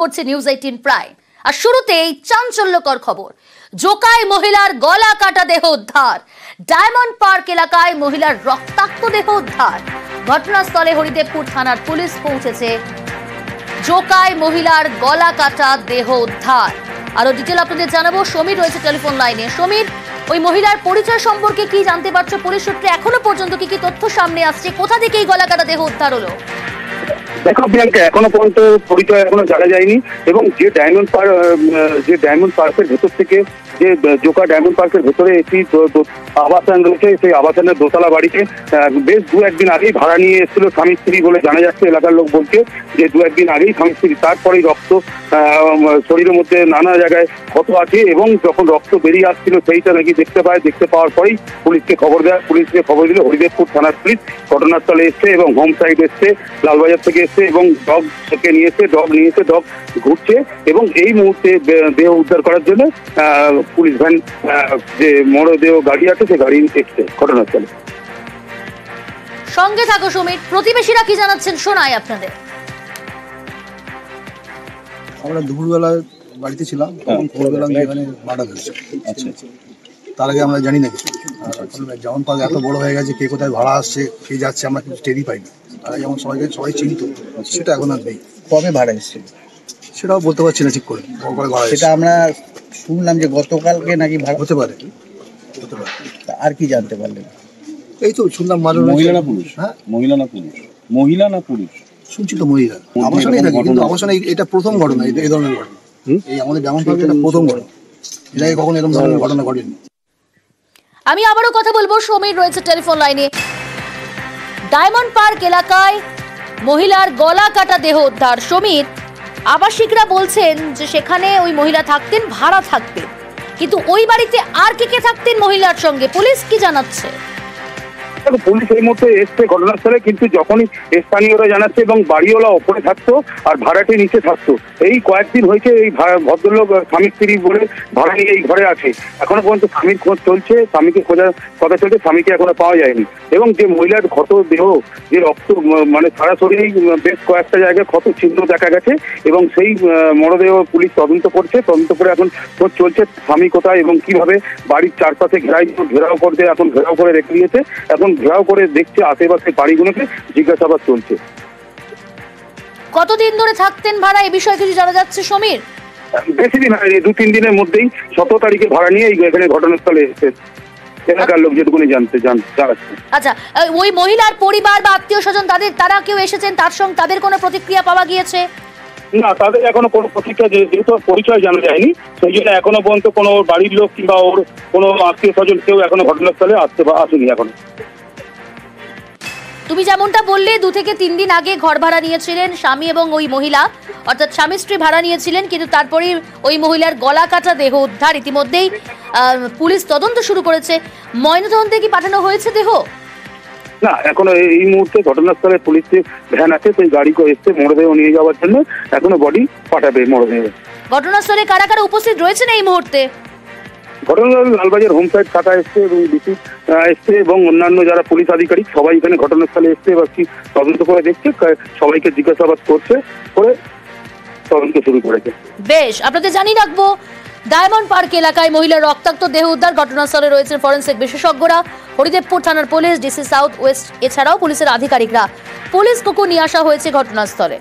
করছে news 18 prime. আর শুরুতেই চাঞ্চল্যকর খবর, জোকায় মহিলার গলা কাটা দেহ উদ্ধার। ডায়মন্ড পার্ক এলাকায় মহিলার রক্তাক্ত দেহ উদ্ধার। ঘটনাস্থলে হরিদেবপুর থানার পুলিশ পৌঁছেছে। জোকায় মহিলার গলা কাটা দেহ উদ্ধার। আরো ডিটেল আপনাদের জানাবো। সমীর রয়েছে টেলিফোন লাইনে। সমীর, ওই মহিলার পরিচয় সম্পর্কে কি জানতে পারছো? পুলিশ সূত্রে এখনো পর্যন্ত কি কি তথ্য সামনে আসছে? কোথা থেকে এই গলা কাটা দেহ উদ্ধার হলো? দেখো প্রিয়াঙ্কা, এখনো পর্যন্ত পরিচয় এখনো জানা যায়নি এবং যে ডায়মন্ড পার্কের ভেতর থেকে যে জোকা ডায়মন্ড পার্কের ভেতরে একটি আবাসন রয়েছে, সেই আবাসনের দোতলা বাড়িতে বেশ দু একদিন আগেই ভাড়া নিয়ে এসেছিল স্বামী স্ত্রী বলে জানা যাচ্ছে। এলাকার লোক বলছে যে দু একদিন আগেই স্বামী স্ত্রী, তারপরেই রক্ত শরীরের মধ্যে নানা জায়গায় ক্ষত আছে এবং যখন রক্ত বেরিয়ে আসছিল সেইটা নাকি দেখতে পাওয়ার পরেই পুলিশকে খবর দিল হরিদেবপুর থানার পুলিশ। ঘটনাস্থলে এসছে এবং হোম সাইড এসছে, লালবাজার থেকে এসছে এবং ডগকে নিয়েছে। ডগ ঘুরছে এবং এই মুহূর্তে দেহ উদ্ধার করার জন্য পুলিশ ভ্যান, যে মরদেহ গাড়ি আছে, সে গাড়ি এসছে ঘটনাস্থলে। সঙ্গে থাকো সমীর। প্রতিবেশীরা কি জানাচ্ছেন শোনাই আপনাদের। আমরা দুপুরবেলা বাড়িতে ছিলাম, তখন খবর পেলাম যে এখানে মার্ডার হয়েছে। আচ্ছা, তার আগে আমরা জানি না কিছু। যেমন পার্ক এত বড় হয়ে গেছে, কে কোথায় ভাড়া আসছে, কে যাচ্ছে, আমরা কিছু টেরই পাই না। তারা যেমন সবাই চিনত, সেটা এখন আর নেই। কবে ভাড়া এসেছিল সেটাও বলতে পারছি না ঠিক করে। সেটা আমরা শুনলাম যে গতকালকে নাকি ভাড়া হতে পারে। আর কি জানতে পারলেন? এই তো শুনলাম মহিলা না পুরুষ? হ্যাঁ, মহিলা না পুরুষ শুনছি তো মহিলা। আবাসনেই থাকি, কিন্তু আবাসনে এটা প্রথম ঘটনা, এই ধরনের ঘটনা। এই আমাদের যেমন পার্কে এটা প্রথম ঘটনা, এর আগে কখনো এরকম ধরনের ঘটনা ঘটেনি। আমি আবারও কথা বলবো। সমীর রয়েছে টেলিফোন লাইনে। ডায়মন্ড পার্ক এলাকায় মহিলার গলা কাটা দেহ উদ্ধার। সমীর, আবাসিকরা বলছেন যে সেখানে ওই মহিলা থাকতেন, ভাড়া থাকতেন, কিন্তু ওই বাড়িতে আর কে থাকতেন মহিলার সঙ্গে? পুলিশ কি জানাচ্ছে? পুলিশ এই মুহূর্তে এসছে ঘটনাস্থলে, কিন্তু যখনই স্থানীয়রা জানাচ্ছে এবং বাড়িওয়ালা ওপরে থাকতো আর ভাড়াটি নিচে থাকতো। এই কয়েকদিন হয়েছে এই ভদ্রলোক স্বামী স্ত্রী বলে ভাড়া নিয়ে এই ঘরে আছে। এখনো পর্যন্ত স্বামীর খোঁজ চলছে, স্বামীকে খোঁজার কথা চলছে, স্বামীকে এখনো পাওয়া যায়নি। এবং যে মহিলার ক্ষত দেহ, যে রক্ত মানে সারা শরীরেই বেশ কয়েকটা জায়গায় ক্ষত চিহ্ন দেখা গেছে এবং সেই মরদেহ পুলিশ তদন্ত করে এখন খোঁজ চলছে স্বামী কোথায় এবং কিভাবে বাড়ির চারপাশে ঘেরাও করে রেখে দিয়েছে। এখন ঘেরাও করে দেখছে আশেপাশে বাড়িগুলোকে, জিজ্ঞাসাবাদ চলছে। কতদিন ধরে থাকতেন ভাড়া, এই বিষয়ে কিছু জানা যাচ্ছে সমীর? বেশি দিন হয়নি, 2-3 দিনের মধ্যেই 17 তারিখে ভাড়া নিয়ে এখানে ঘটনাস্থলে এসেছে এলাকার লোক, যেটুকুনি জানাচ্ছে। আচ্ছা, ওই মহিলার পরিবার বা আত্মীয় স্বজন তারা কেউ এসেছেন, তাদের কোনো প্রতিক্রিয়া পাওয়া গিয়েছে? না, তাদের এখনো কোনো প্রতিক্রিয়া, যেহেতু পরিচয় জানা যায়নি, সেই জন্য এখনো পর্যন্ত কোনো বাড়ির লোক কিংবা ওর কোনো আত্মীয় স্বজন কেউ এখনো ঘটনাস্থলে আসেনি এখনো। তুমি যেমনটা বললে 2 থেকে 3 দিন আগে ঘর ভাড়া নিয়েছিলেন স্বামী এবং ওই মহিলা, অর্থাৎ স্বামী স্ত্রী ভাড়া নিয়েছিলেন, কিন্তু তারপরে ওই মহিলার গলা কাটা দেহ উদ্ধার। ইতিমধ্যেই পুলিশ তদন্ত শুরু করেছে। ময়নাতদন্তে কি পাঠানো হয়েছে দেহ? না, এখনো এই মুহূর্তে ঘটনাস্থলে পুলিশের ভ্যান আছে, সেই গাড়ি করে এসছে মরদেহ নিয়ে যাওয়ার জন্য। এখনো বডি পাঠাবে মরদেহ। ঘটনাস্থলে কারা কারা উপস্থিত রয়েছেন এই মুহূর্তে? ঘটনাস্থলে লালবাজার হোম সাইড শাখা এসছে এবং ডিসি এসছে এবং অন্যান্য যারা পুলিশ আধিকারিক সবাই এখানে ঘটনাস্থলে এসছে। এবার কি তদন্ত করে দেখছে, সবাইকে জিজ্ঞাসাবাদ করে তদন্ত শুরু করেছে। বেশ, আপনাদের জানিয়ে রাখবো, ডায়মন্ড পার্ক এলাকায় মহিলার রক্তাক্ত দেহ উদ্ধার। ঘটনাস্থলে রয়েছেন ফরেনসিক বিশেষজ্ঞরা, হরিদেবপুর থানার পুলিশ, ডিসি সাউথ ওয়েস্ট, এছাড়াও পুলিশের আধিকারিকরা। পুলিশ কুকুর নিয়ে আসা হয়েছে ঘটনাস্থলে।